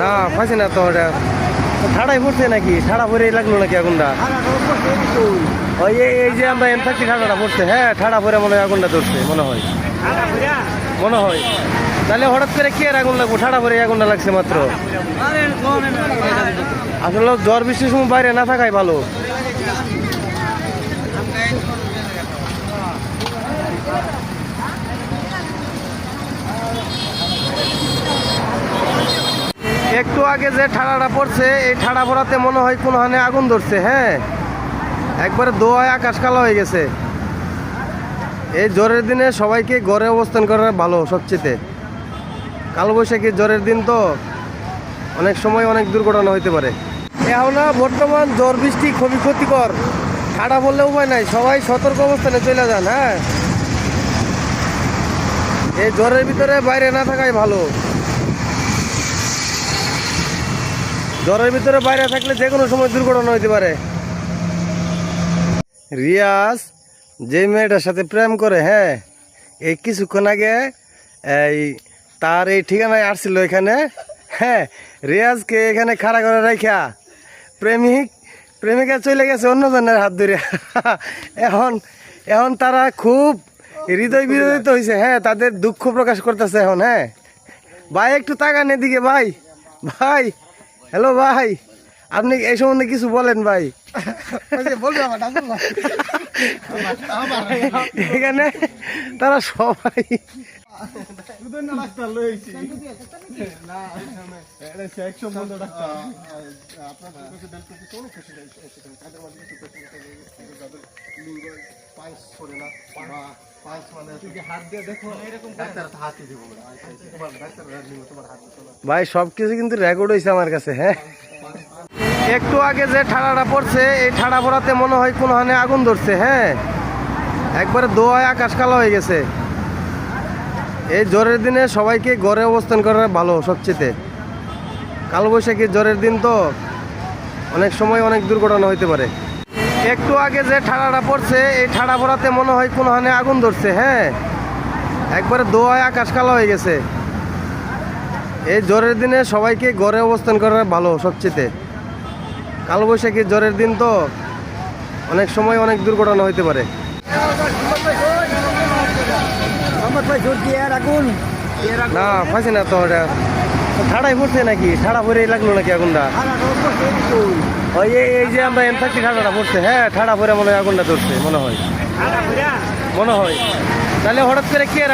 না পাইছে না তো ওটা ঠাড়াই পড়ছে নাকি ঠাড়া পরে লাগলো নাকি আগুনটা ওই এই যে আমরা এম থাকছি ঠাড়াটা পড়ছে হ্যাঁ ঠাড়া পরে মনে হয় আগুনটা ধরছে মনে হয় তাহলে হঠাৎ করে কি আর আগুন লাগবো ঠাড়া পরে আগুনটা লাগছে মাত্র আসলে ঝড় বৃষ্টির সময় বাইরে না থাকাই ভালো। একটু আগে যে ঠাড়াটা পড়ছে এই ঠাড়া পড়াতে মনে হয় কোনোখানে আগুন ধরছে হ্যাঁ একবারে দোয়ায় আকাশ কালো হয়ে গেছে। এই জ্বরের দিনে সবাইকে ঘরে অবস্থান করা ভালো সবচেয়ে। কালবৈশাখী জ্বরের দিন তো অনেক সময় অনেক দুর্ঘটনা হইতে পারে। এখন বর্তমান ঝড় বৃষ্টি খুবই ক্ষতিকর, ঠাড়া বললে উপায় নাই, সবাই সতর্ক অবস্থানে চলে যান। হ্যাঁ এই জ্বরের ভিতরে বাইরে না থাকাই ভালো। জ্বরের ভিতরে বাইরে থাকলে যে কোনো সময় দুর্ঘটনা হইতে পারে। রিয়াজ যে মেয়েটার সাথে প্রেম করে হ্যাঁ এই কিছুক্ষণ আগে এই তার এই ঠিকানায় আসছিল এখানে হ্যাঁ রিয়াজকে এখানে খাড়া করে রাখা প্রেমিকা চলে গেছে অন্যজনের হাত ধরে। এখন এখন তারা খুব হৃদয় বিরোধিত হয়েছে হ্যাঁ তাদের দুঃখ প্রকাশ করতেছে এখন। হ্যাঁ ভাই একটু তাকান এদিকে ভাই ভাই হ্যালো ভাই আপনি এই সম্বন্ধে কিছু বলেন ভাই। এখানে তারা সবাই ভাই সবকিছু কিন্তু রেকর্ড হয়েছে আমার কাছে। হ্যাঁ একটু আগে যে ঠাড়াটা পড়ছে এই ঠাড়া পড়াতে মনে হয় কোনোখানে আগুন ধরছে হ্যাঁ একবারে দোয়ায় আকাশ কালো হয়ে গেছে। এই জ্বরের দিনে সবাইকে ঘরে অবস্থান করা ভালো সবচেয়ে। কালবৈশাখী জ্বরের দিন তো অনেক সময় অনেক দুর্ঘটনা হইতে পারে। একটু আগে যে ঠাড়াটা পড়ছে এই ঠাড়া পড়াতে মনে হয় কোনোখানে আগুন ধরছে হ্যাঁ একবারে দোয়ায় আকাশ কালো হয়ে গেছে। এই জ্বরের দিনে সবাইকে ঘরে অবস্থান করা ভালো সবচেয়ে। কালবৈশাখী জ্বরের দিন তো অনেক সময় অনেক দুর্ঘটনা হইতে পারে। না পাইছে না তো ওটা ঠাড়াই পড়ছে নাকি ঠাড়া পরে লাগলো নাকি আগুনটা ওই এই যে আমরা এম থাকছি ঠাড়াটা পড়ছে হ্যাঁ ঠাড়া পরে মনে হয় আগুনটা ধরছে মনে হয় তাহলে হঠাৎ করে কি আর